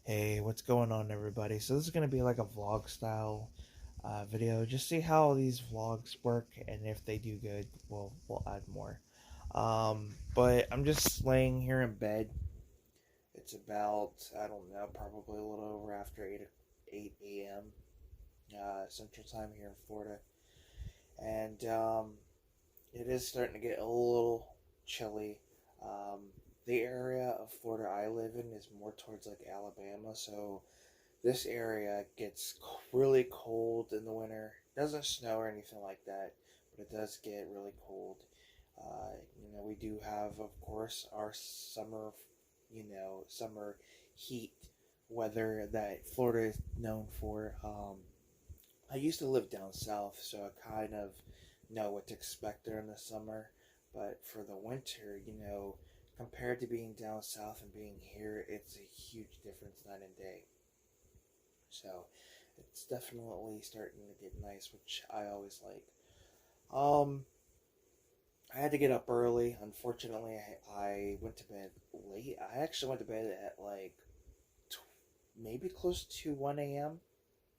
Hey, what's going on, everybody? So this is gonna be like a vlog style video. Just see how these vlogs work, and if they do good, we'll add more. But I'm just laying here in bed. It's about, I don't know, probably a little over after 8 a.m. Central Time here in Florida, and it is starting to get a little chilly. Um, the area of Florida I live in is more towards like Alabama, so this area gets really cold in the winter. It doesn't snow or anything like that, but it does get really cold. We do have, of course, our summer, summer heat weather that Florida is known for. I used to live down south, so I kind of know what to expect during the summer. But for the winter, compared to being down south and being here, it's a huge difference night and day. So it's definitely starting to get nice, which I always like. Um, I had to get up early. Unfortunately, I went to bed late. I actually went to bed at like maybe close to 1 a.m.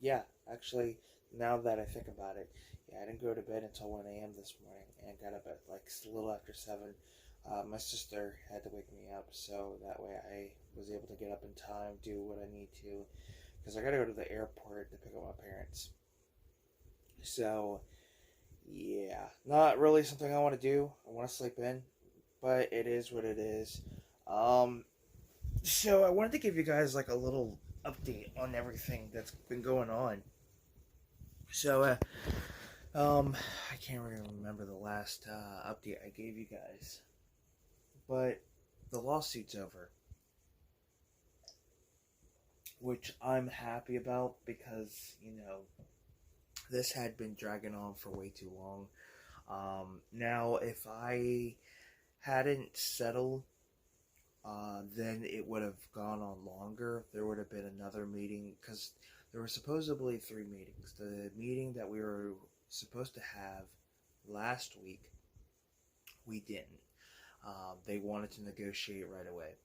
Yeah, actually, now that I think about it, yeah, I didn't go to bed until 1 a.m. this morning and got up at like a little after 7. My sister had to wake me up, so that way I was able to get up in time, do what I need to, because I gotta go to the airport to pick up my parents. So, yeah, not really something I want to do. I want to sleep in, but it is what it is. Um, so I wanted to give you guys like a little update on everything that's been going on. So, I can't really remember the last update I gave you guys, but the lawsuit's over, which I'm happy about because this had been dragging on for way too long. Now, if I hadn't settled, then it would have gone on longer. There would have been another meeting because there were supposedly 3 meetings. The meeting that we were supposed to have last week, we didn't. They wanted to negotiate right away,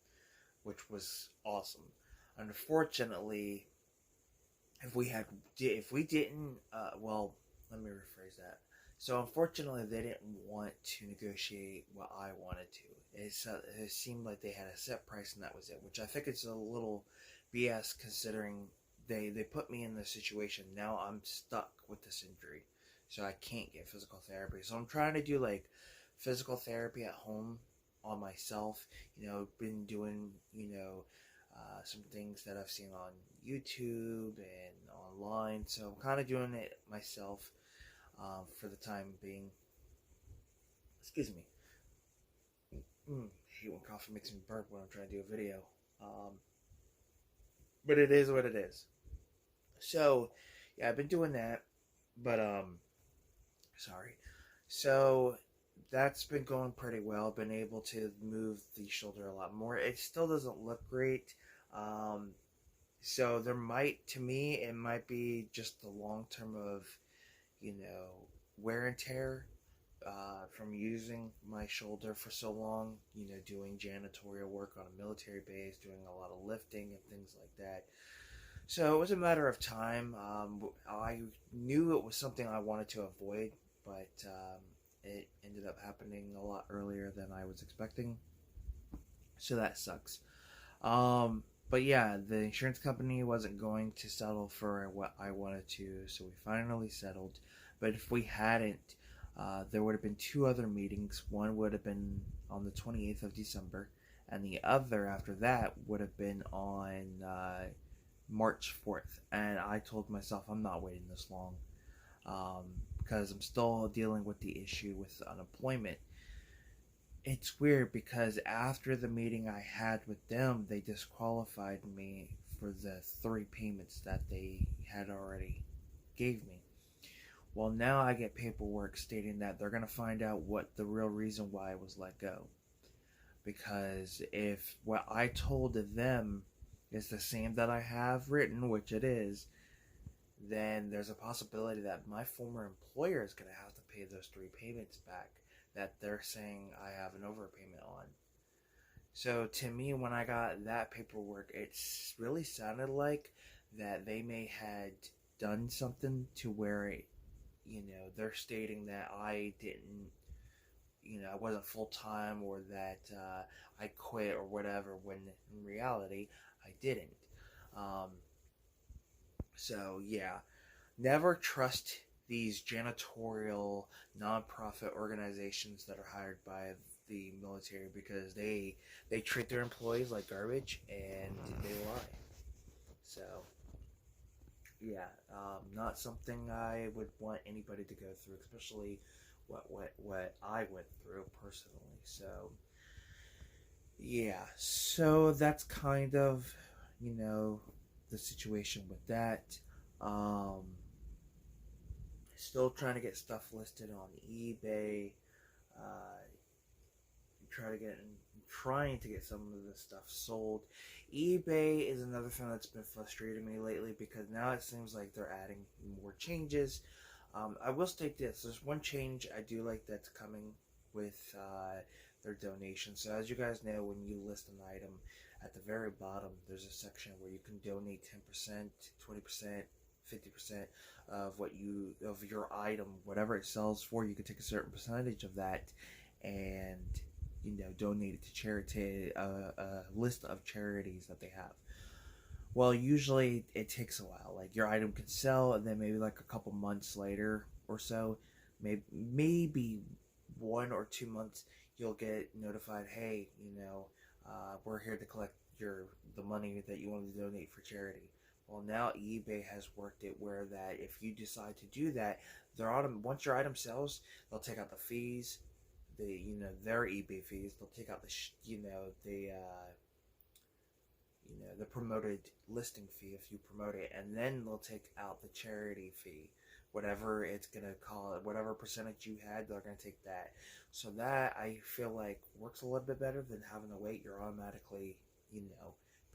which was awesome. Unfortunately, if we didn't, let me rephrase that. So unfortunately, they didn't want to negotiate what I wanted to. It seemed like they had a set price and that was it, which I think it's a little BS considering they put me in this situation. Now I'm stuck with this injury, so I can't get physical therapy. So I'm trying to do like physical therapy at home on myself. Been doing some things that I've seen on YouTube and online. So I'm kind of doing it myself for the time being. Excuse me. I hate when coffee makes me burp when I'm trying to do a video. Um, but it is what it is. So, yeah, I've been doing that. But, sorry. So, that's been going pretty well. Been able to move the shoulder a lot more. It still doesn't look great. Um, So to me, it might be just the long term of, wear and tear from using my shoulder for so long, doing janitorial work on a military base, doing a lot of lifting and things like that. So it was a matter of time. I knew it was something I wanted to avoid, but it ended up happening a lot earlier than I was expecting. So that sucks. But yeah, the insurance company wasn't going to settle for what I wanted to, so we finally settled. But if we hadn't, there would have been 2 other meetings. One would have been on the 28th of December, and the other after that would have been on March 4th. And I told myself I'm not waiting this long because I'm still dealing with the issue with unemployment. It's weird because after the meeting I had with them, they disqualified me for the 3 payments that they had already gave me. Well, now I get paperwork stating that they're going to find out what the real reason why I was let go. Because if what I told them is the same that I have written, which it is, then there's a possibility that my former employer is going to have to pay those 3 payments back that they're saying I have an overpayment on. So to me, when I got that paperwork, it really sounded like that they may had done something to where they're stating that I didn't, I wasn't full time, or that I quit or whatever, when in reality I didn't. Um, so yeah, never trust these janitorial nonprofit organizations that are hired by the military, because they treat their employees like garbage and they lie. So yeah, not something I would want anybody to go through, especially what I went through personally. So yeah, so that's kind of the situation with that. Um, Still trying to get stuff listed on eBay. Uh, try to get Trying to get some of the stuff sold. eBay is another thing that's been frustrating me lately, because now it seems like they're adding more changes. I will state this: there's one change I do like that's coming with their donation. So as you guys know, when you list an item, at the very bottom there's a section where you can donate 10%, 20%, 50% of your item, whatever it sells for. You can take a certain percentage of that and donate it to charity, a list of charities that they have. Well, usually it takes a while. Like, your item can sell, and then maybe like a couple months later or so, maybe 1 or 2 months, you'll get notified, hey, we're here to collect the money that you wanted to donate for charity. Well, now eBay has worked it where that if you decide to do that, once your item sells, they'll take out the fees, their eBay fees. They'll take out the promoted listing fee if you promote it, and then they'll take out the charity fee, whatever it's gonna call it, whatever percentage you had, they're gonna take that. So that, I feel like, works a little bit better than having to wait. You're automatically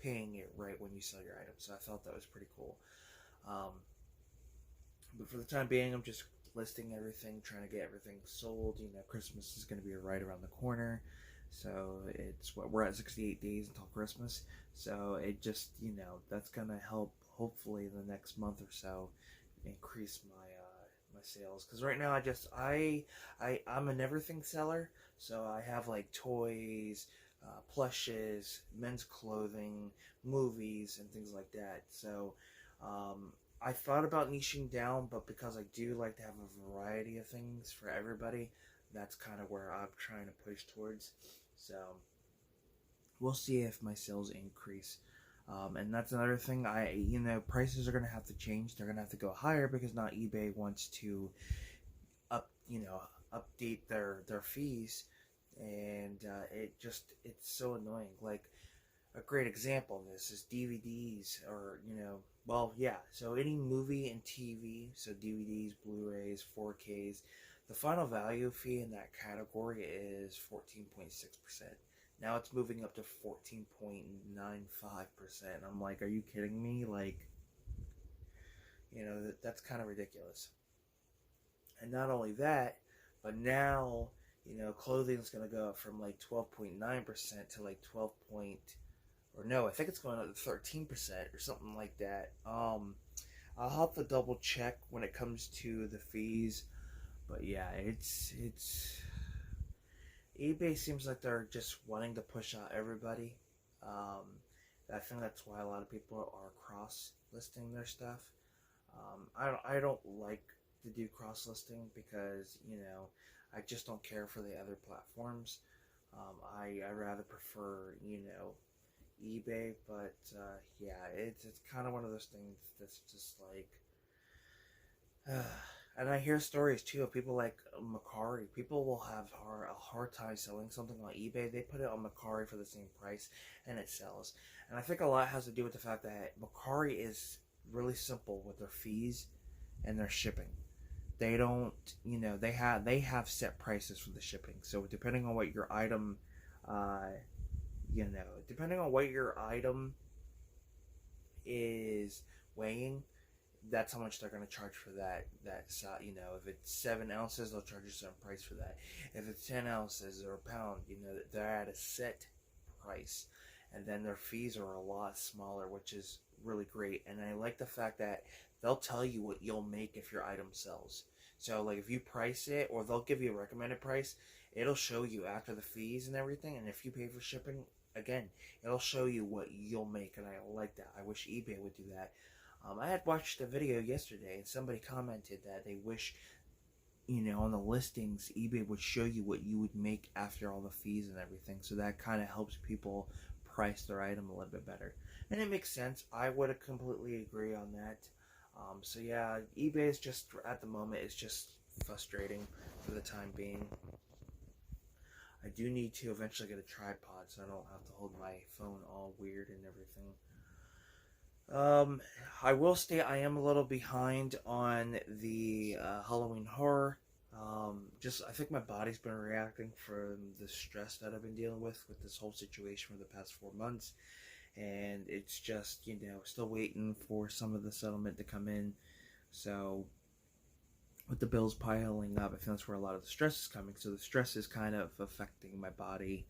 paying it right when you sell your item. So I felt that was pretty cool. Um, but for the time being, I'm just listing everything, trying to get everything sold. Christmas is going to be right around the corner. So we're at 68 days until Christmas. So it just, that's going to help, hopefully, the next month or so increase my sales. Because right now I'm an everything seller. So I have like toys, plushes, men's clothing, movies, and things like that. So I thought about niching down, but because I do like to have a variety of things for everybody, that's kind of where I'm trying to push towards. So we'll see if my sales increase. And that's another thing. Prices are going to have to change. They're going to have to go higher, because now eBay wants to update their fees, and it's so annoying. Like, a great example of this is DVDs, or so any movie and TV, so DVDs, Blu-rays, 4Ks, the final value fee in that category is 14.6%. Now it's moving up to 14.95%. I'm like, are you kidding me? Like, that's kind of ridiculous. And not only that, but now, clothing's going to go up from like 12.9% to like 12 point, or no, I think it's going up to 13% or something like that. I'll have to double check when it comes to the fees, but yeah, it's eBay seems like they're just wanting to push out everybody. I think that's why a lot of people are cross listing their stuff. I don't like to do cross listing, because I just don't care for the other platforms. I rather prefer eBay, but yeah, it's kind of one of those things that's just like, and I hear stories too of people like Macari. People will have a hard time selling something on eBay. They put it on Macari for the same price, and it sells. And I think a lot has to do with the fact that Macari is really simple with their fees and their shipping. They don't, they have set prices for the shipping. So depending on what your item, depending on what your item is weighing, that's how much they're going to charge for that if it's 7 ounces, they'll charge you a certain price for that. If it's 10 ounces or a pound, they're at a set price, and then their fees are a lot smaller, which is really great. And I like the fact that they'll tell you what you'll make if your item sells. So like if you price it, or they'll give you a recommended price, it'll show you after the fees and everything. And if you pay for shipping, again, it'll show you what you'll make. And I like that. I wish eBay would do that. I had watched a video yesterday, and somebody commented that they wish, on the listings, eBay would show you what you would make after all the fees and everything. So that kind of helps people price their item a little bit better. And it makes sense. I would completely agree on that. So yeah, eBay is just, at the moment, it's just frustrating for the time being. I do need to eventually get a tripod so I don't have to hold my phone all weird and everything. I will state I am a little behind on the Halloween horror. I think my body's been reacting from the stress that I've been dealing with this whole situation for the past 4 months. And it's just, still waiting for some of the settlement to come in. So, with the bills piling up, I think that's where a lot of the stress is coming. So, the stress is kind of affecting my body,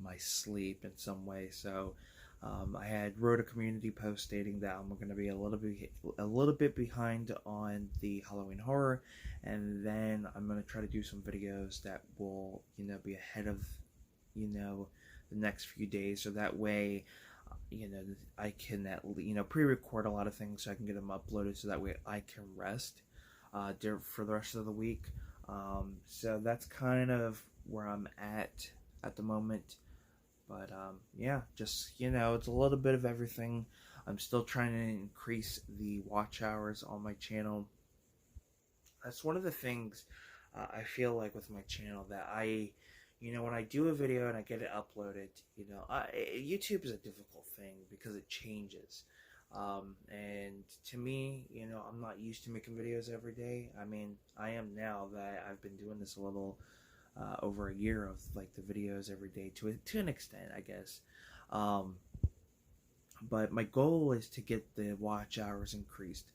my sleep in some way. So, I wrote a community post stating that I'm going to be a little bit behind on the Halloween horror, and then I'm going to try to do some videos that will, be ahead of, the next few days, so that way, I can pre-record a lot of things so I can get them uploaded, so that way I can rest for the rest of the week. So that's kind of where I'm at the moment. But yeah, just it's a little bit of everything. I'm still trying to increase the watch hours on my channel. That's one of the things I feel like with my channel, that when I do a video and I get it uploaded, YouTube is a difficult thing because it changes. And to me, I'm not used to making videos every day. I mean, I am now that I've been doing this a little over a year of like the videos every day to an extent, I guess. But my goal is to get the watch hours increased.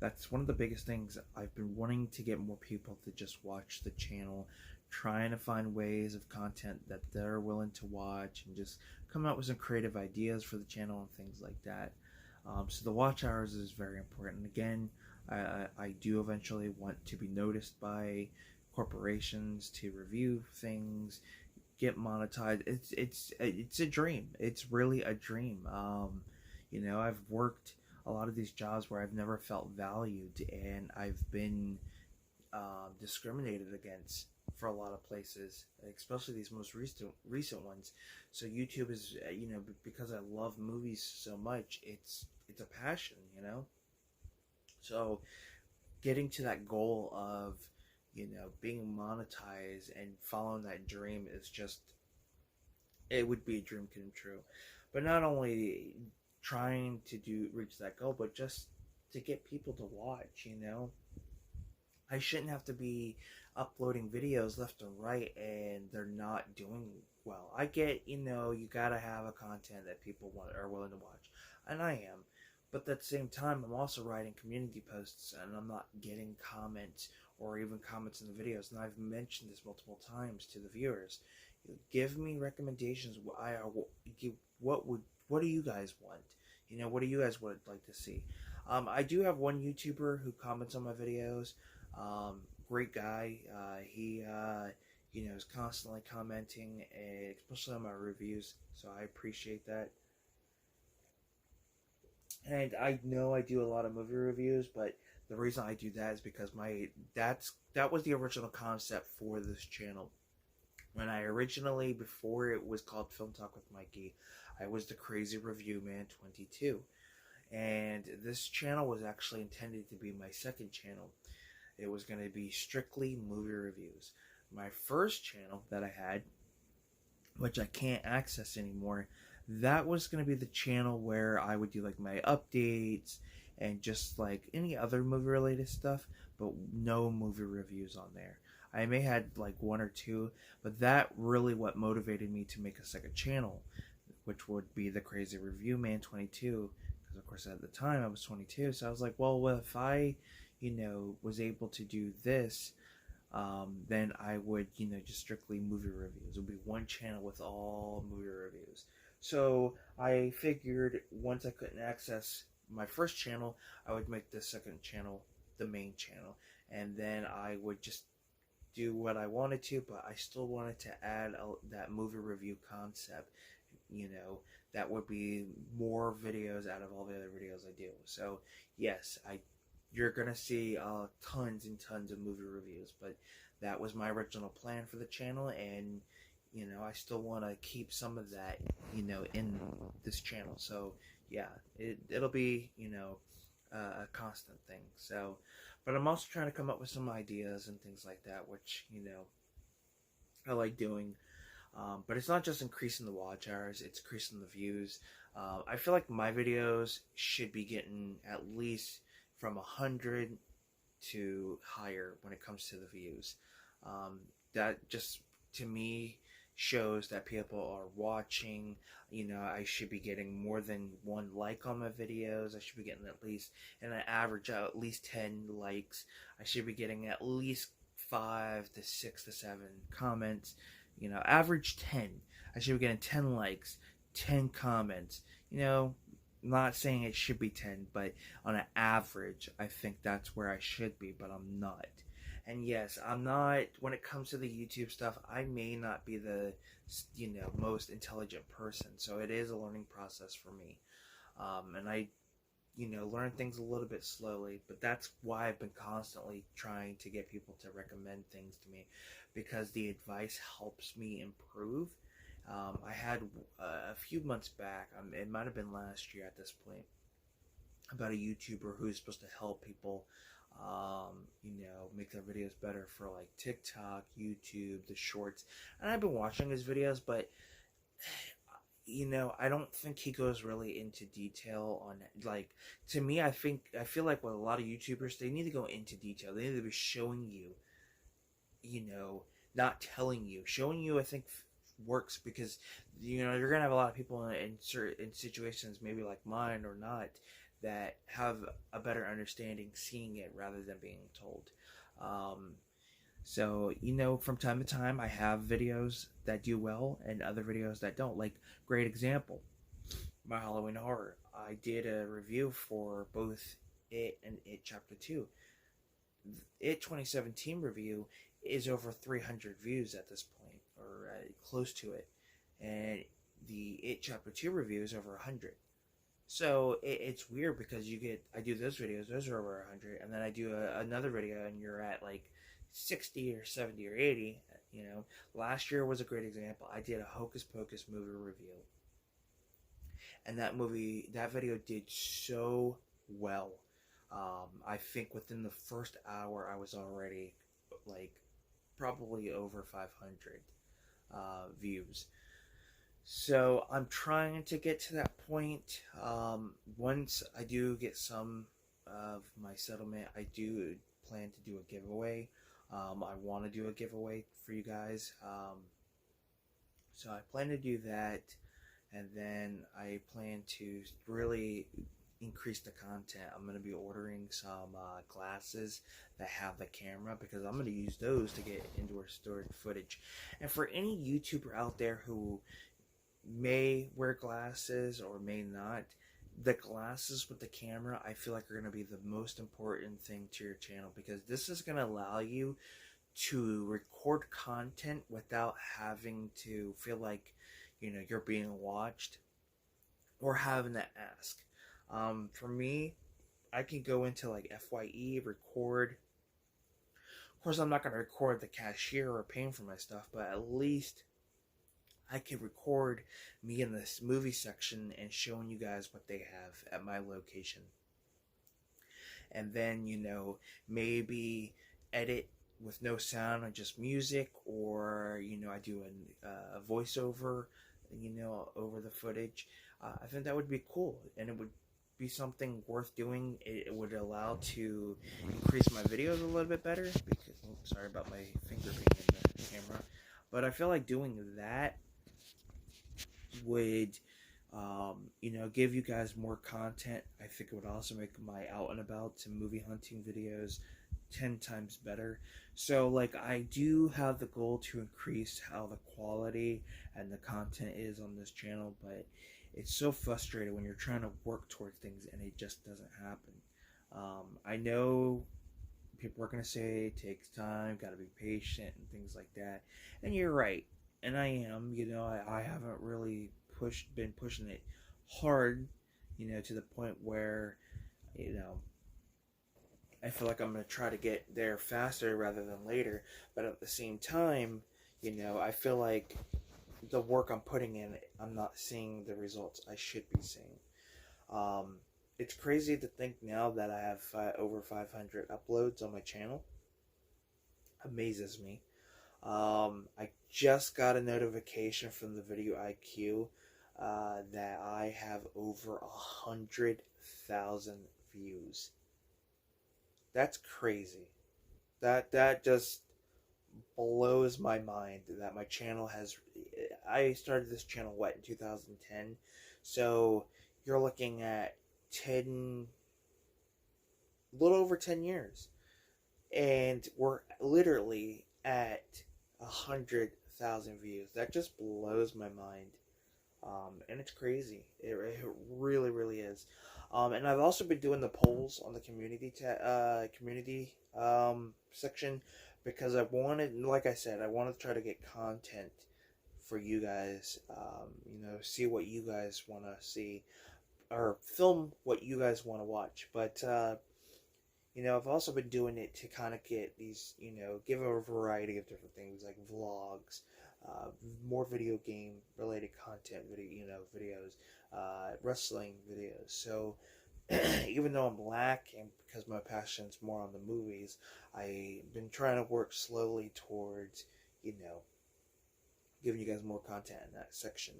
That's one of the biggest things. I've been wanting to get more people to just watch the channel, trying to find ways of content that they're willing to watch, and just come out with some creative ideas for the channel and things like that. So the watch hours is very important. Again, I do eventually want to be noticed by corporations to review things, get monetized. It's a dream. It's really a dream. I've worked a lot of these jobs where I've never felt valued, and I've been discriminated against for a lot of places, especially these most recent ones. So YouTube is, because I love movies so much, it's a passion, So getting to that goal of, being monetized and following that dream is just, it would be a dream come true. But not only trying to reach that goal, but just to get people to watch, I shouldn't have to be uploading videos left and right and they're not doing well. I get, you gotta have a content that people are willing to watch, and I am. But at the same time, I'm also writing community posts, and I'm not getting comments or even comments in the videos. And I've mentioned this multiple times to the viewers. Give me recommendations. What do you guys want? What do you guys would like to see? I do have one YouTuber who comments on my videos. Great guy. He is constantly commenting, especially on my reviews. So I appreciate that. And I know I do a lot of movie reviews, but the reason I do that is because that was the original concept for this channel. When I originally, before it was called Film Talk with Mikey, I was the Crazy Review Man 22. And this channel was actually intended to be my second channel. It was going to be strictly movie reviews. My first channel that I had, which I can't access anymore, that was going to be the channel where I would do like my updates and just like any other movie related stuff, but no movie reviews on there. I may had like one or two, but that really what motivated me to make a second channel, which would be the Crazy Review Man 22, because of course at the time I was 22. So I was like, well, if I was able to do this, then I would, just strictly movie reviews. It would be one channel with all movie reviews. So I figured once I couldn't access my first channel, I would make the second channel the main channel, and then I would just do what I wanted to, but I still wanted to add that movie review concept. That would be more videos out of all the other videos I do. So yes, you're gonna see tons and tons of movie reviews, but that was my original plan for the channel, and I still want to keep some of that in this channel. So yeah, it'll be a constant thing. So, but I'm also trying to come up with some ideas and things like that, which I like doing. But it's not just increasing the watch hours, it's increasing the views. I feel like my videos should be getting at least from 100 to higher when it comes to the views. That just, to me, shows that people are watching. I should be getting more than one like on my videos. I should be getting at least, and I average out at least 10 likes. I should be getting at least 5 to 6 to 7 comments. Average 10. I should be getting 10 likes, 10 comments. Not saying it should be 10, but on an average, I think that's where I should be, but I'm not. And yes, I'm not, when it comes to the YouTube stuff, I may not be the, most intelligent person. So it is a learning process for me. And I, learn things a little bit slowly, but that's why I've been constantly trying to get people to recommend things to me, because the advice helps me improve. I had a few months back, it might have been last year at this point, about a YouTuber who's supposed to help people, make their videos better for like TikTok, YouTube, the shorts. And I've been watching his videos, but I don't think he goes really into detail on, like, to me, I feel like with a lot of YouTubers, they need to go into detail. They need to be showing you, not telling you. Showing you, I think, works, because you're gonna have a lot of people in situations maybe like mine or not, that have a better understanding seeing it rather than being told. So from time to time, I have videos that do well and other videos that don't. Like, great example, my Halloween horror. I did a review for both It and It Chapter 2. It 2017 review is over 300 views at this point, or close to it, and the It Chapter 2 review is over 100. So it's weird, because I do those videos, those are over 100, and then I do another video and you're at like 60 or 70 or 80. Last year was a great example. I did a Hocus Pocus movie review, and that video did so well. I think within the first hour I was already like probably over 500 views. So I'm trying to get to that point. Once I do get some of my settlement, I do plan to do a giveaway. I want to do a giveaway for you guys. So I plan to do that, and then I plan to really increase the content. I'm going to be ordering some glasses that have the camera, because I'm going to use those to get indoor stored footage. And for any YouTuber out there who may wear glasses or may not, the glasses with the camera, I feel like, are going to be the most important thing to your channel, because this is going to allow you to record content without having to feel like you're being watched or having to ask. For me, I can go into like FYE, record. Of course, I'm not going to record the cashier or paying for my stuff, but at least I can record me in this movie section and showing you guys what they have at my location. And then, maybe edit with no sound and just music, or, I do a voiceover, over the footage. I think that would be cool, and it would be something worth doing. It would allow to increase my videos a little bit better, because, sorry about my finger being in the camera, but I feel like doing that would give you guys more content. I think it would also make my out and about to movie hunting videos 10 times better. So like I do have the goal to increase how the quality and the content is on this channel, but it's so frustrating when you're trying to work towards things and it just doesn't happen. I know people are going to say it takes time, got to be patient and things like that. And you're right. And I am, I haven't really been pushing it hard, to the point where, you know, I feel like I'm going to try to get there faster rather than later. But at the same time, I feel like the work I'm putting in, I'm not seeing the results I should be seeing. It's crazy to think now that I have over 500 uploads on my channel. Amazes me. I just got a notification from the Video IQ that I have over 100,000 views. That's crazy. That just blows my mind that my channel has. I started this channel in 2010, so you're looking at a little over 10 years, and we're literally at 100,000 views. That just blows my mind. And it's crazy. It really, really is. And I've also been doing the polls on the community section, because I wanted, like I said, I wanted to try to get content for you guys. See what you guys want to see, or film what you guys want to watch. But I've also been doing it to kind of get these, give a variety of different things like vlogs, more video game related content, videos, wrestling videos. So even though I'm lacking because my passion's more on the movies, I've been trying to work slowly towards, giving you guys more content in that section.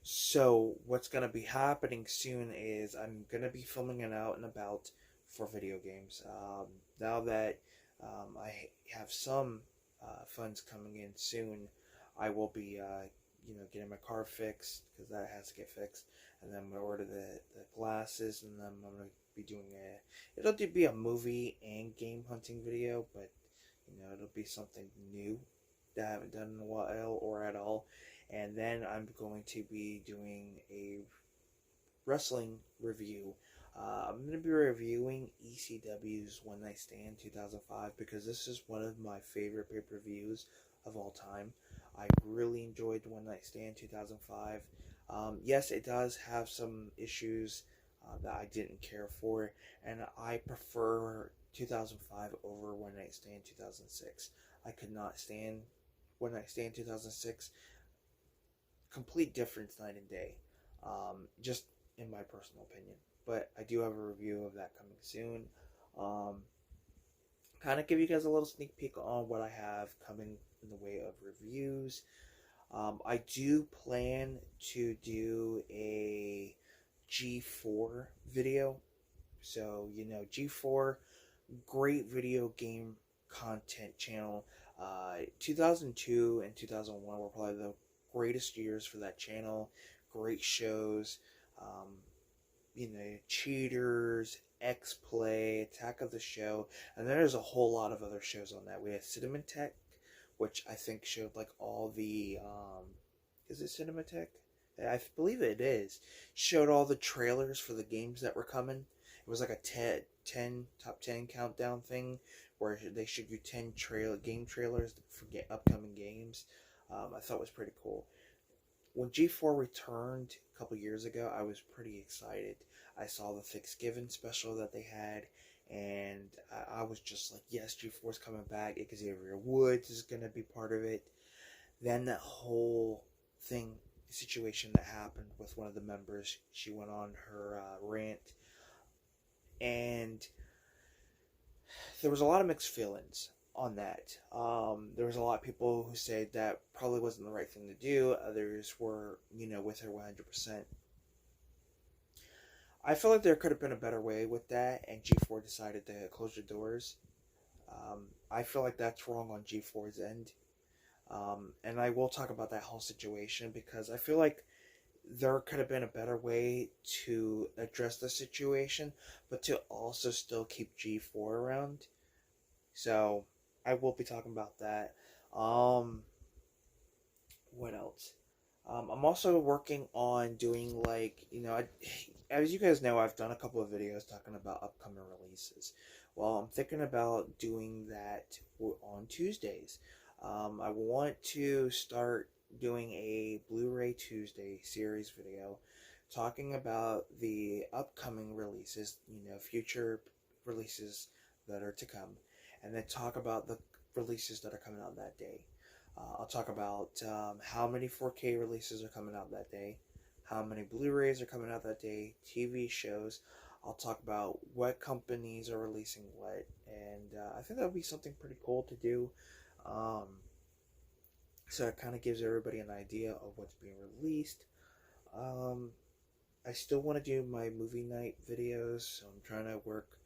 So what's going to be happening soon is I'm going to be filming it out and about for video games. Now that I have some funds coming in soon, I will be, getting my car fixed, because that has to get fixed. And then I'm going to order the glasses, and then I'm going to be doing it'll be a movie and game hunting video, but, it'll be something new that I haven't done in a while or at all. And then I'm going to be doing a wrestling review. I'm going to be reviewing ECW's One Night Stand 2005, because this is one of my favorite pay-per-views of all time. I really enjoyed One Night Stand 2005. Yes, it does have some issues that I didn't care for, and I prefer 2005 over One Night Stand 2006. I could not stand One Night Stand 2006. Complete difference night and day. Just in my personal opinion. But I do have a review of that coming soon. Kind of give you guys a little sneak peek on what I have coming in the way of reviews. I do plan to do a G4 video. So, G4, great video game content channel. 2002 and 2001 were probably the greatest years for that channel. Great shows. Cheaters, X-Play, Attack of the Show, and there's a whole lot of other shows on that. We had Cinematech, which I think showed like all the, is it Cinematech? I believe it is. Showed all the trailers for the games that were coming. It was like a top 10 countdown thing, where they showed you 10 game trailers for upcoming games. I thought it was pretty cool. When G4 returned a couple years ago, I was pretty excited. I saw the Thanksgiving special that they had, and I was just like, yes, G4's coming back. Xavier Woods is going to be part of it. Then that whole situation that happened with one of the members, she went on her rant, and there was a lot of mixed feelings on that. There was a lot of people who said that probably wasn't the right thing to do. Others were, with her 100%. I feel like there could have been a better way with that, and G4 decided to close the doors. I feel like that's wrong on G4's end. And I will talk about that whole situation, because I feel like there could have been a better way to address the situation, but to also still keep G4 around. So I will be talking about that. Um, what else? I'm also working on doing as you guys know, I've done a couple of videos talking about upcoming releases. Well, I'm thinking about doing that on Tuesdays. I want to start doing a Blu-ray Tuesday series video talking about the upcoming releases, future releases that are to come, and then talk about the releases that are coming out that day. I'll talk about how many 4K releases are coming out that day, how many Blu-rays are coming out that day, TV shows. I'll talk about what companies are releasing what, and I think that would be something pretty cool to do. Um, so it kind of gives everybody an idea of what's being released. Um, I still want to do my movie night videos, so I'm trying to work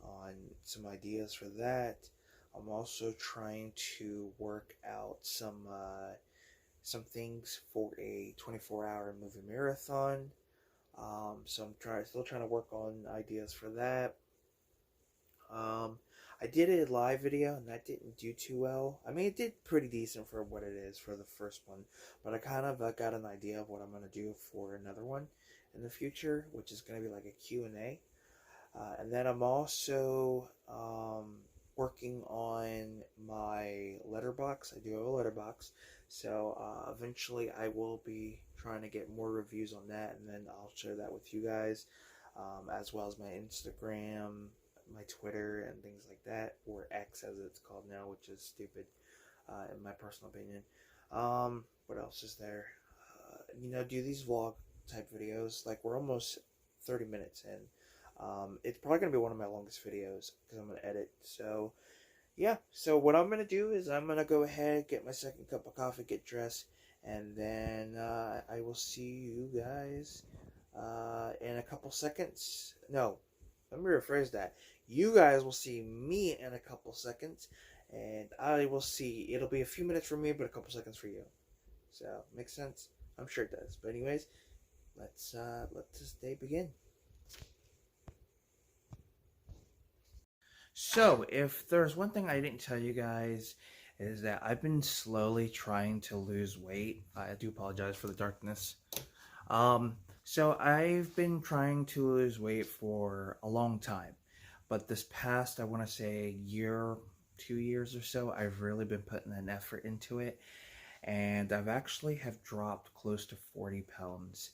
on some ideas for that. I'm also trying to work out some things for a 24-hour movie marathon. So I'm still trying to work on ideas for that. I did a live video and that didn't do too well. I mean, it did pretty decent for what it is for the first one, but I kind of got an idea of what I'm going to do for another one in the future, which is going to be like a Q&A. And then I'm also working on my letterbox. I do have a letterbox, so eventually I will be trying to get more reviews on that, and then I'll share that with you guys, as well as my Instagram, my Twitter, and things like that, or X as it's called now, which is stupid, in my personal opinion. What else is there? Do these vlog type videos. Like, we're almost 30 minutes in. It's probably going to be one of my longest videos because I'm going to edit. So, yeah. So, what I'm going to do is I'm going to go ahead, get my second cup of coffee, get dressed, and then I will see you guys in a couple seconds. No, let me rephrase that. You guys will see me in a couple seconds, and I will see. It'll be a few minutes for me, but a couple seconds for you. So, makes sense? I'm sure it does. But anyways, let's this day begin. So, if there's one thing I didn't tell you guys, is that I've been slowly trying to lose weight. I do apologize for the darkness. So I've been trying to lose weight for a long time, but this past, I want to say, year, 2 years or so, I've really been putting an effort into it, and I've actually have dropped close to 40 pounds.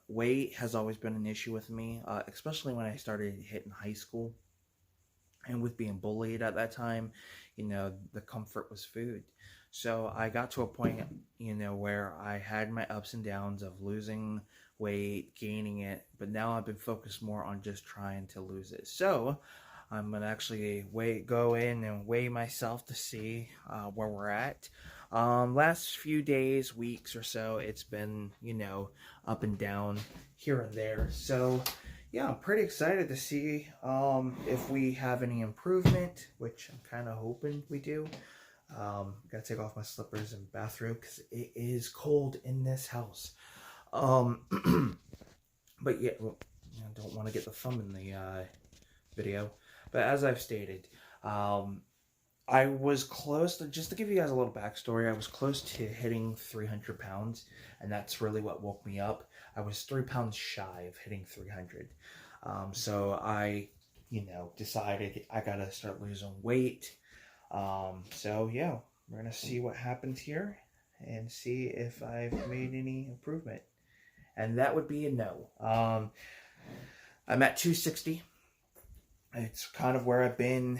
Weight has always been an issue with me, especially when I started hitting high school. And with being bullied at that time, the comfort was food. So I got to a point, where I had my ups and downs of losing weight, gaining it, but now I've been focused more on just trying to lose it. So I'm going to actually go in and weigh myself to see where we're at. Last few days, weeks or so, it's been, up and down here and there. So yeah, I'm pretty excited to see if we have any improvement, which I'm kind of hoping we do. Gotta take off my slippers and bathrobe because it is cold in this house. But yeah, well, I don't want to get the thumb in the video. But as I've stated, I was close to, just to give you guys a little backstory, I was close to hitting 300 pounds, and that's really what woke me up. I was 3 pounds shy of hitting 300. So I, decided I gotta start losing weight. So yeah, we're gonna see what happens here and see if I've made any improvement. And that would be a no. I'm at 260. It's kind of where I've been,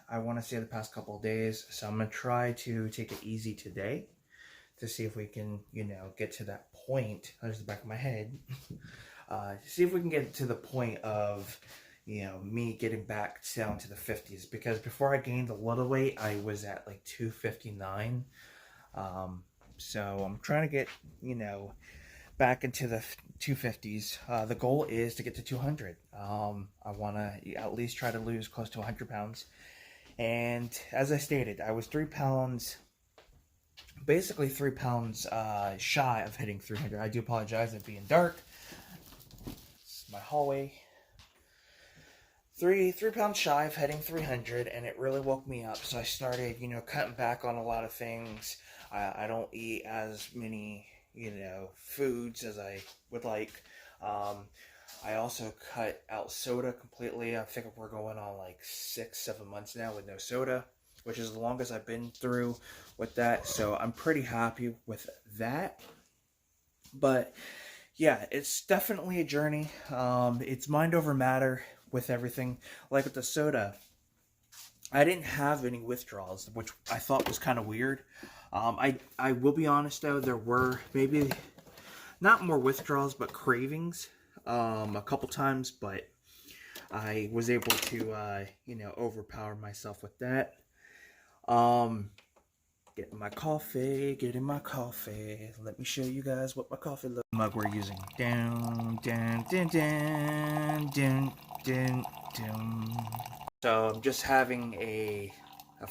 I want to say, the past couple of days. So I'm going to try to take it easy today to see if we can, get to that point. There's the back of my head. See if we can get to the point of, me getting back down to the 50s. Because before I gained a little weight, I was at like 259. So I'm trying to get, back into the 250s. The goal is to get to 200. I want to at least try to lose close to 100 pounds. And as I stated, I was 3 pounds, basically 3 pounds shy of hitting 300. I do apologize for being dark. It's my hallway. three pounds shy of hitting 300, and it really woke me up. So I started, cutting back on a lot of things. I don't eat as many, foods as I would like. I also cut out soda completely. I think we're going on like 6, 7 months now with no soda, which is the longest I've been through with that. So I'm pretty happy with that. But yeah, it's definitely a journey. It's mind over matter with everything. Like with the soda, I didn't have any withdrawals, which I thought was kind of weird. I will be honest though, there were maybe not more withdrawals, but cravings a couple times, but I was able to, overpower myself with that. Getting my coffee. Let me show you guys what my coffee looks like. Mug we're using. Down, down, down, down, down, down, down. So I'm just having a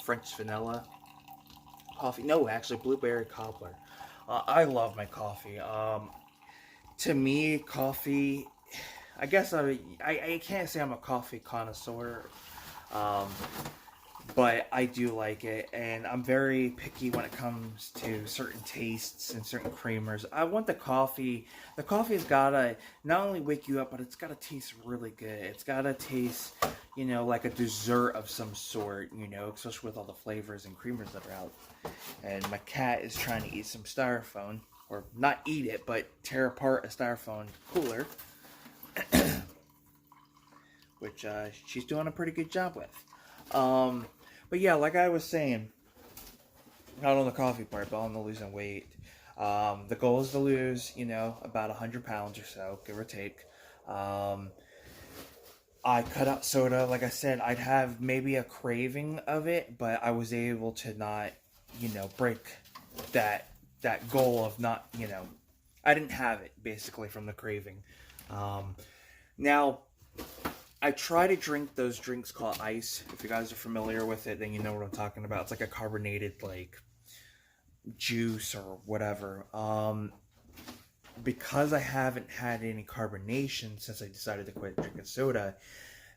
French vanilla coffee. No, actually, blueberry cobbler. I love my coffee. To me, coffee. I guess I can't say I'm a coffee connoisseur. But I do like it, and I'm very picky when it comes to certain tastes and certain creamers. I want the coffee. The coffee's gotta not only wake you up, but it's gotta taste really good. It's gotta taste, like a dessert of some sort, especially with all the flavors and creamers that are out. And my cat is trying to eat some styrofoam, or not eat it, but tear apart a styrofoam cooler, which she's doing a pretty good job with. But yeah, like I was saying, not on the coffee part, but on the losing weight. The goal is to lose, about 100 pounds or so, give or take. I cut out soda. Like I said, I'd have maybe a craving of it, but I was able to not, break that goal of not, I didn't have it, basically, from the craving. Now, I try to drink those drinks called ice. If you guys are familiar with it, then you know what I'm talking about. It's like a carbonated, like, juice or whatever. Because I haven't had any carbonation since I decided to quit drinking soda,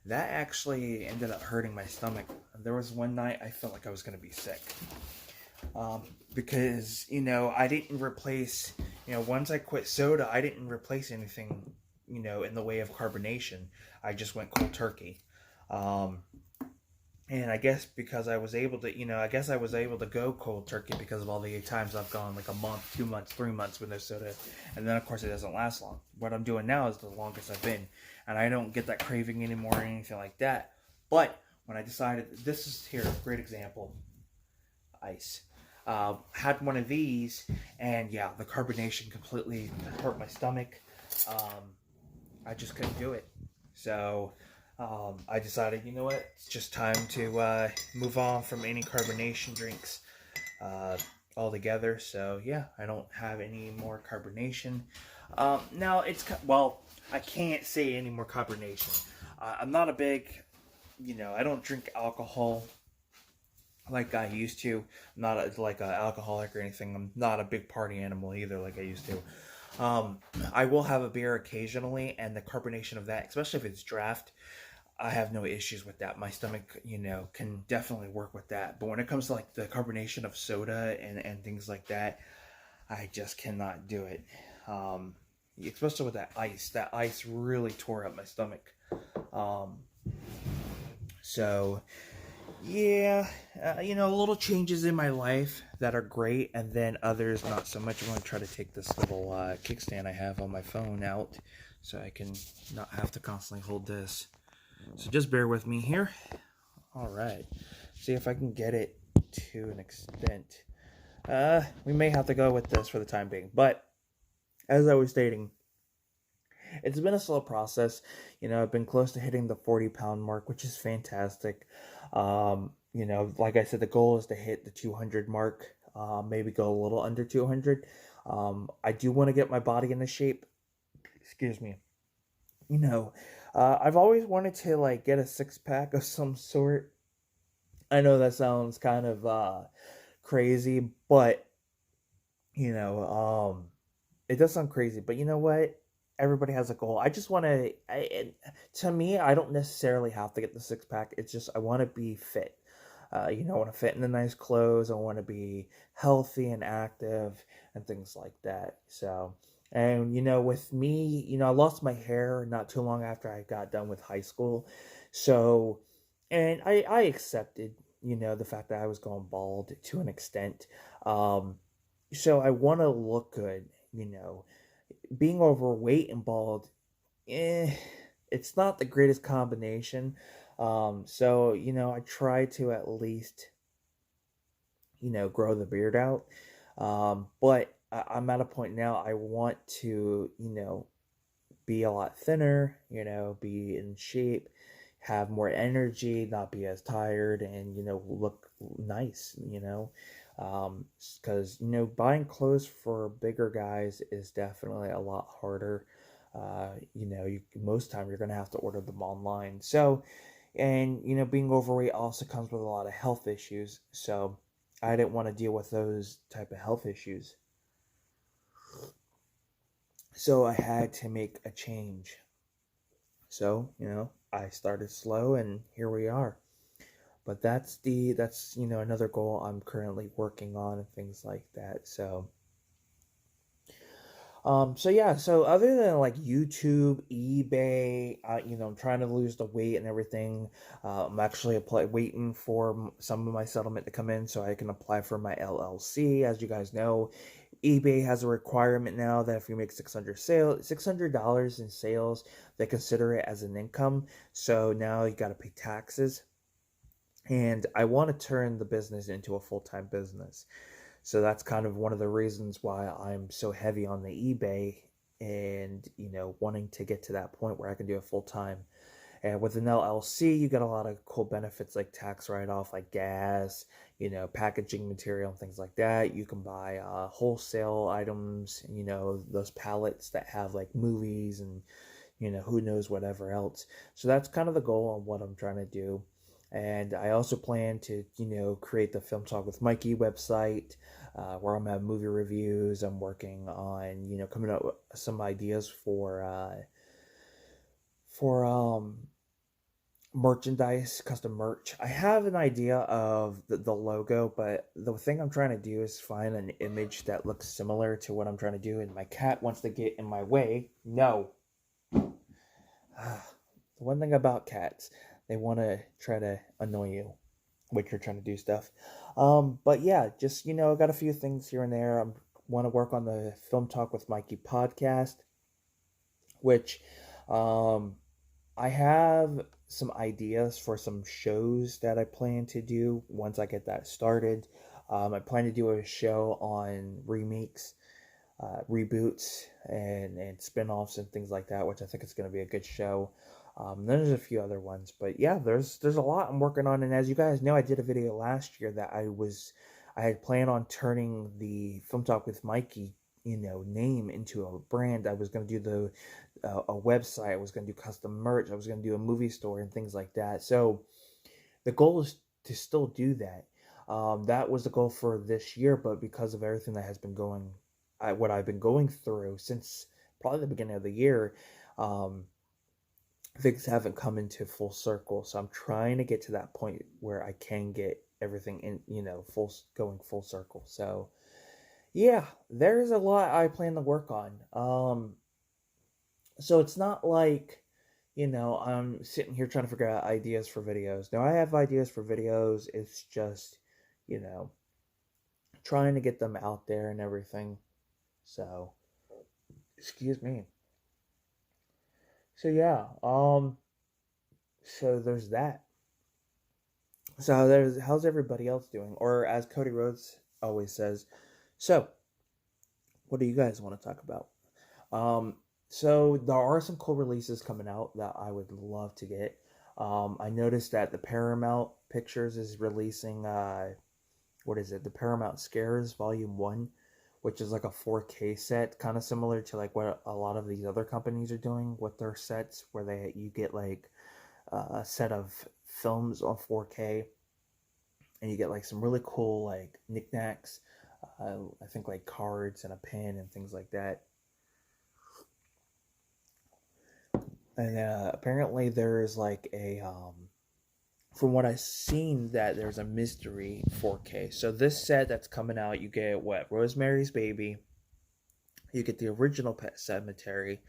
that actually ended up hurting my stomach. There was one night I felt like I was going to be sick. Because, I didn't replace, once I quit soda, I didn't replace anything, in the way of carbonation. I just went cold turkey. And I guess because I was able to, go cold turkey because of all the times I've gone like a month, 2 months, 3 months with no soda. And then, of course, it doesn't last long. What I'm doing now is the longest I've been. And I don't get that craving anymore or anything like that. But when I decided, this is here, great example, ice. Had one of these, and yeah, the carbonation completely hurt my stomach. I just couldn't do it. So I decided, you know what, it's just time to move on from any carbonation drinks altogether. So yeah, I don't have any more carbonation. Now I can't say any more carbonation. I'm not a big, I don't drink alcohol like I used to. I'm not like an alcoholic or anything. I'm not a big party animal either like I used to. I will have a beer occasionally, and the carbonation of that, especially if it's draft, I have no issues with that. My stomach, can definitely work with that. But when it comes to like the carbonation of soda and things like that, I just cannot do it. Especially with that ice. That ice really tore up my stomach. So yeah, little changes in my life that are great, and then others not so much. I'm going to try to take this little kickstand I have on my phone out so I can not have to constantly hold this. So just bear with me here. All right. See if I can get it to an extent. We may have to go with this for the time being, but as I was stating, it's been a slow process. I've been close to hitting the 40-pound mark, which is fantastic. Like I said, the goal is to hit the 200 mark, maybe go a little under 200. I do want to get my body into shape. Excuse me. I've always wanted to like get a 6-pack of some sort. I know that sounds kind of crazy, but it does sound crazy. But you know what? everybody has a goal. I just want to me, I don't necessarily have to get the six pack. It's just I want to be fit. I want to fit in the nice clothes. I want to be healthy and active and things like that. So, and with me, I lost my hair not too long after I got done with high school. So, and I accepted, the fact that I was going bald to an extent. Um, so I want to look good, being overweight and bald, eh, it's not the greatest combination. So I try to at least grow the beard out. But I'm at a point now. I want to be a lot thinner. Be in shape, have more energy, not be as tired, and look nice. Because buying clothes for bigger guys is definitely a lot harder. Most time you're gonna have to order them online. So, and being overweight also comes with a lot of health issues. So, I didn't want to deal with those type of health issues. So I had to make a change. So, I started slow and here we are. But that's another goal I'm currently working on and things like that. So yeah, so other than like YouTube, eBay, I'm trying to lose the weight and everything. I'm actually waiting for some of my settlement to come in so I can apply for my LLC. As you guys know, eBay has a requirement now that if you make $600 in sales, they consider it as an income. So now you got to pay taxes. And I want to turn the business into a full-time business. So that's kind of one of the reasons why I'm so heavy on the eBay and, wanting to get to that point where I can do it full time. And with an LLC, you get a lot of cool benefits like tax write-off, like gas, packaging material and things like that. You can buy wholesale items, those pallets that have like movies and, who knows whatever else. So that's kind of the goal on what I'm trying to do. And I also plan to, create the Film Talk with Mikey website where I'm have movie reviews. I'm working on, coming up with some ideas for merchandise, custom merch. I have an idea of the logo, but the thing I'm trying to do is find an image that looks similar to what I'm trying to do. And my cat wants to get in my way. No. The one thing about cats, they want to try to annoy you when you're trying to do stuff. But yeah, just, I got a few things here and there. I want to work on the Film Talk with Mikey podcast, which I have some ideas for some shows that I plan to do once I get that started. I plan to do a show on remakes, reboots, and spin-offs and things like that, which I think is going to be a good show. There's a few other ones, but yeah, there's a lot I'm working on. And as you guys know, I did a video last year that I had planned on turning the Film Talk with Mikey, name into a brand. I was going to do a website. I was going to do custom merch. I was going to do a movie store and things like that. So the goal is to still do that. That was the goal for this year, but because of everything that has been what I've been going through since probably the beginning of the year, things haven't come into full circle. So I'm trying to get to that point where I can get everything in, going full circle. So yeah, there's a lot I plan to work on. So it's not like, I'm sitting here trying to figure out ideas for videos. Now I have ideas for videos. It's just, trying to get them out there and everything. So, excuse me. So yeah, so there's that. So how's everybody else doing? Or as Cody Rhodes always says, so what do you guys want to talk about? So there are some cool releases coming out that I would love to get. I noticed that the Paramount Pictures is releasing what is it? The Paramount Scares Volume 1, which is like a 4K set, kind of similar to like what a lot of these other companies are doing with their sets, where you get like a set of films on 4K, and you get like some really cool like knickknacks. I think like cards and a pen and things like that. And apparently there is like a from what I've seen, that there's a mystery 4K. So this set that's coming out, you get what? Rosemary's Baby. You get the original Pet Cemetery.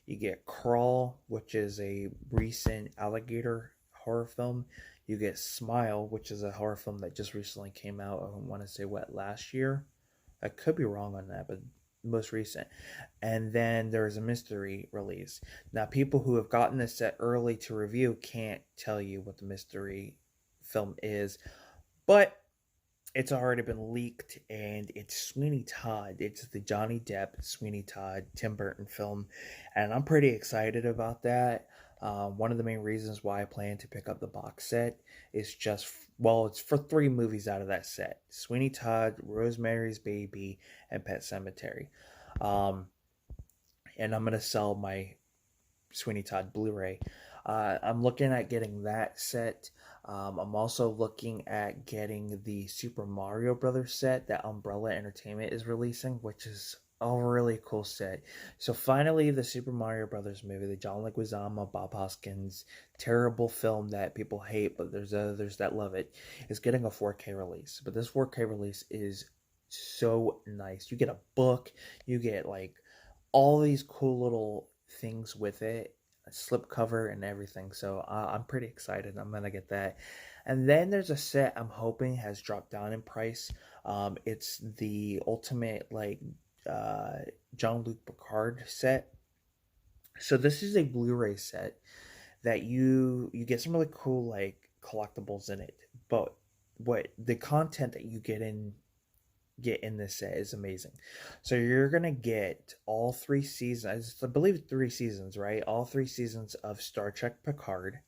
You get Crawl, which is a recent alligator horror film. You get Smile, which is a horror film that just recently came out. I want to say what, last year? I could be wrong on that, but most recent. And then there is a mystery release. Now, people who have gotten this set early to review can't tell you what the mystery film is, but it's already been leaked, and it's Sweeney Todd. It's the Johnny Depp, Sweeney Todd, Tim Burton film, and I'm pretty excited about that. One of the main reasons why I plan to pick up the box set is just, well, it's for 3 movies out of that set: Sweeney Todd, Rosemary's Baby, and Pet Sematary. And I'm gonna sell my Sweeney Todd Blu-ray. I'm looking at getting that set. I'm also looking at getting the Super Mario Brothers set that Umbrella Entertainment is releasing, which is a really cool set. So finally, the Super Mario Brothers movie, the John Leguizamo, Bob Hoskins, terrible film that people hate, but there's others that love it, is getting a 4K release. But this 4K release is so nice. You get a book, you get like all these cool little things with it, a slipcover and everything. So I'm pretty excited. I'm gonna get that. And then there's a set I'm hoping has dropped down in price. It's the ultimate like Jean-Luc Picard set. So this is a Blu-ray set that you get some really cool like collectibles in it. But what the content that you get in this set is amazing. So you're gonna get all 3 seasons, I believe 3 seasons, right? All 3 seasons of Star Trek Picard.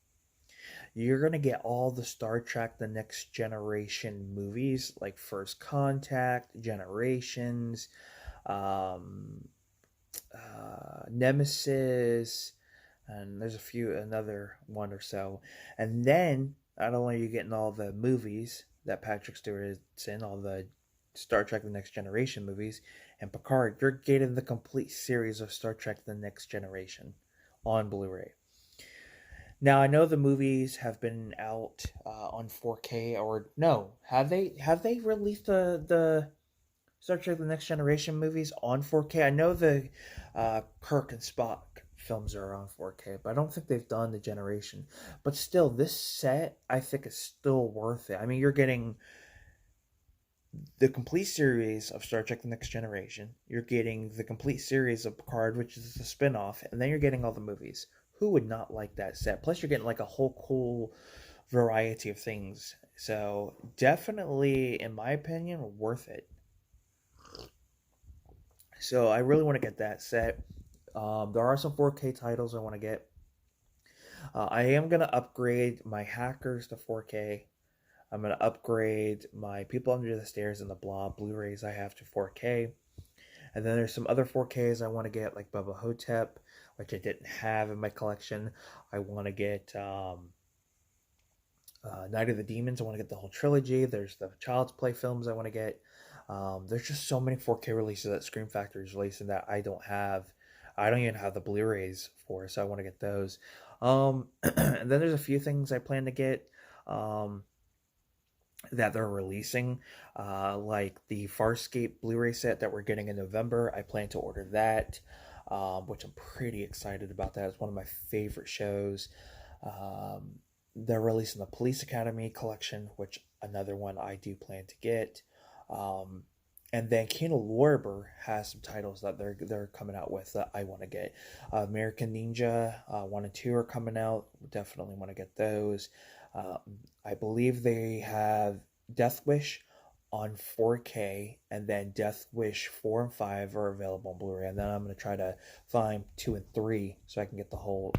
You're gonna get all the Star Trek The Next Generation movies, like First Contact, Generations, Nemesis, and there's another one or so. And then not only are you getting all the movies that Patrick Stewart is in, all the Star Trek The Next Generation movies, and Picard, you're getting the complete series of Star Trek The Next Generation on Blu-ray. Now, I know the movies have been out on 4K, or no, have they released the Star Trek The Next Generation movies on 4K? I know the Kirk and Spock films are on 4K, but I don't think they've done the Generation. But still, this set, I think, is still worth it. I mean, you're getting the complete series of Star Trek The Next Generation. You're getting the complete series of Picard, which is a spin-off, and then you're getting all the movies. Who would not like that set? Plus, you're getting like a whole cool variety of things. So, definitely, in my opinion, worth it. So, I really want to get that set. There are some 4K titles I want to get. I am going to upgrade my Hackers to 4K. I'm going to upgrade my People Under the Stairs and the Blob Blu-rays I have to 4K. And then there's some other 4Ks I want to get, like Bubba Hotep, which I didn't have in my collection. I want to get Night of the Demons. I want to get the whole trilogy. There's the Child's Play films I want to get. There's just so many 4K releases that Scream Factory is releasing that I don't have. I don't even have the Blu-rays for, so I want to get those. And then there's a few things I plan to get. That they're releasing, like the Farscape Blu-ray set that we're getting in November. I plan to order that, which I'm pretty excited about. That it's one of my favorite shows. They're releasing the Police Academy collection, which another one I do plan to get. And then Keanu Lorber has some titles that they're coming out with that I want to get. American Ninja 1 and 2 are coming out. Definitely want to get those. I believe they have Death Wish on 4K, and then Death Wish 4 and 5 are available on Blu-ray. And then I'm going to try to find 2 and 3 so I can get the whole,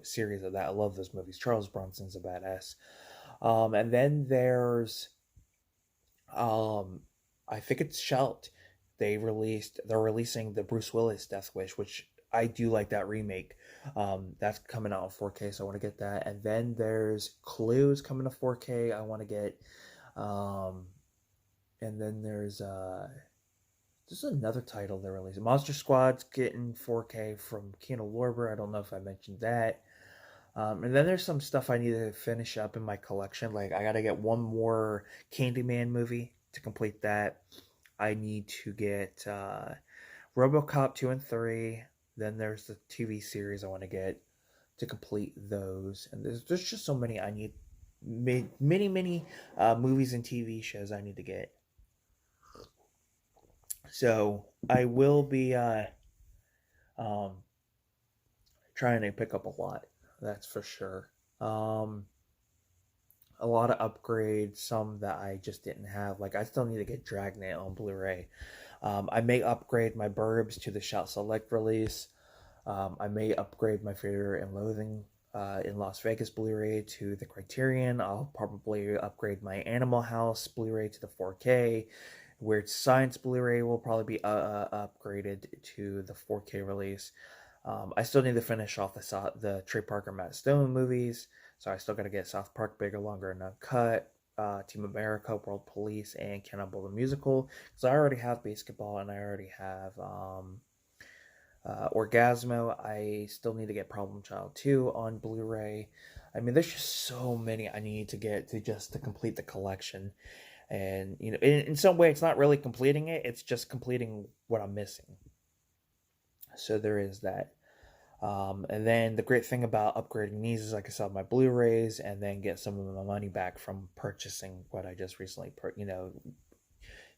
series of that. I love those movies. Charles Bronson's a badass. And then there's, I think it's Shout. They're releasing the Bruce Willis Death Wish, which I do like that remake. That's coming out on 4K, so I want to get that. And then there's Clues coming to 4K. I want to get. And then there's This is another title they're releasing. Monster Squad's getting 4K from Keanu Lorber. I don't know if I mentioned that. And then there's some stuff I need to finish up in my collection. Like, I gotta get one more Candyman movie to complete that. I need to get RoboCop 2 and 3. Then there's the TV series I want to get to complete those. And there's just so many I need. Many movies and TV shows I need to get. So I will be um, trying to pick up a lot. That's for sure. Um, a lot of upgrades, some that I just didn't have. Like, I still need to get Dragnet on Blu-ray. I may upgrade my Burbs to the Shout Select release. I may upgrade my Fear and Loathing in Las Vegas Blu-ray to the Criterion. I'll probably upgrade my Animal House Blu-ray to the 4K. Weird Science Blu-ray will probably be upgraded to the 4K release. I still need to finish off the Trey Parker Matt Stone movies, so I still got to get South Park Bigger, Longer, and Uncut, Team America, World Police, and Cannibal the Musical. Because I already have Basketball and I already have Orgasmo. I still need to get Problem Child 2 on Blu-ray. I mean, there's just so many I need to get to complete the collection. And, you know, in some way, it's not really completing it. It's just completing what I'm missing. So there is that. And then the great thing about upgrading these is I can sell my Blu-rays and then get some of my money back from purchasing what I just recently,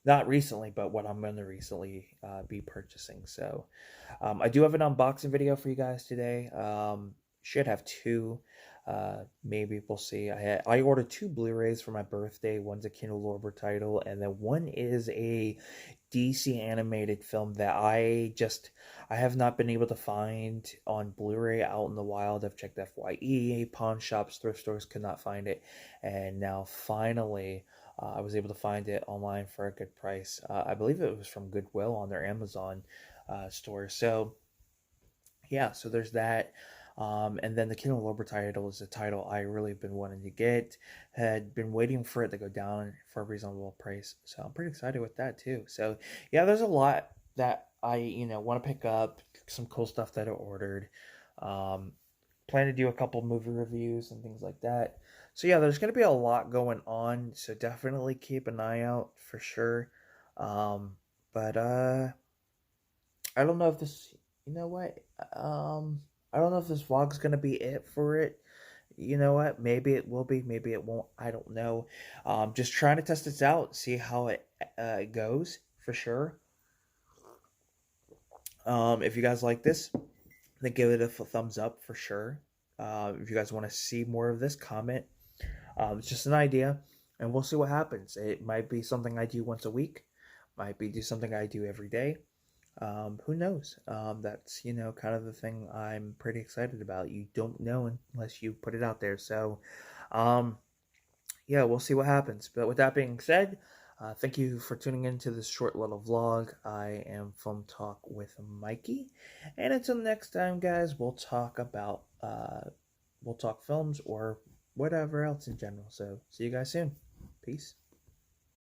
not recently, but what I'm going to recently be purchasing. So I do have an unboxing video for you guys today. Should have two. Maybe we'll see. I ordered 2 Blu-rays for my birthday. One's a Keanu Lorber title, and then one is a DC animated film that I have not been able to find on Blu-ray out in the wild. I've checked FYE, pawn shops, thrift stores, could not find it, and now finally I was able to find it online for a good price. I believe it was from Goodwill on their Amazon store. So yeah, so there's that. And then the Keanu Lorber title is a title I really been wanting to get. Had been waiting for it to go down for a reasonable price. So I'm pretty excited with that too. So yeah, there's a lot that I, want to pick up. Some cool stuff that I ordered. Plan to do a couple movie reviews and things like that. So yeah, there's going to be a lot going on. So definitely keep an eye out for sure. But I don't know if this, you know what? I don't know if this vlog's going to be it for it. You know what? Maybe it will be. Maybe it won't. I don't know. Just trying to test this out. See how it goes for sure. If you guys like this, then give it a thumbs up for sure. If you guys want to see more of this, comment. It's just an idea. And we'll see what happens. It might be something I do once a week. Might be something I do every day. Who knows? That's, kind of the thing I'm pretty excited about. You don't know unless you put it out there. So, yeah, we'll see what happens. But with that being said, thank you for tuning in to this short little vlog. I am Film Talk with Mikey. And until next time, guys, we'll talk about, we'll talk films or whatever else in general. So, see you guys soon. Peace.